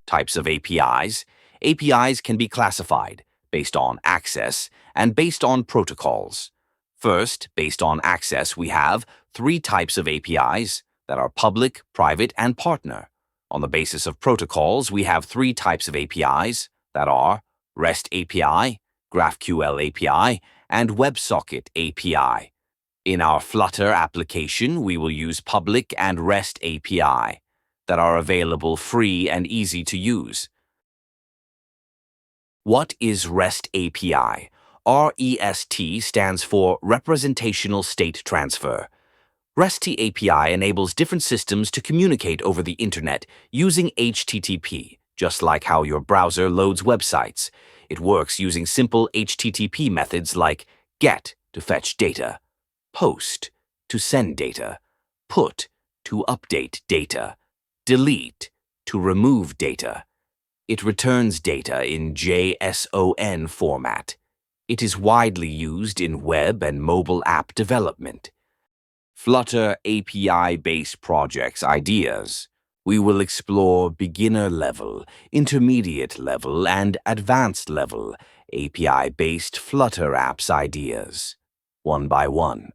Types of APIs. APIs can be classified based on access and based on protocols. First, based on access, we have 3 types of APIs that are public, private, and partner. On the basis of protocols, we have 3 types of APIs that are REST API, GraphQL API, and WebSocket API. In our Flutter application, we will use public and REST API that are available free and easy to use. What is REST API? REST stands for Representational State Transfer. REST API enables different systems to communicate over the internet using HTTP, just like how your browser loads websites. It works using simple HTTP methods like GET to fetch data, POST to send data, PUT to update data, DELETE to remove data. It returns data in JSON format. It is widely used in web and mobile app development. Flutter API-based projects ideas. We will explore beginner level, intermediate level, and advanced level API-based Flutter apps ideas, one by one.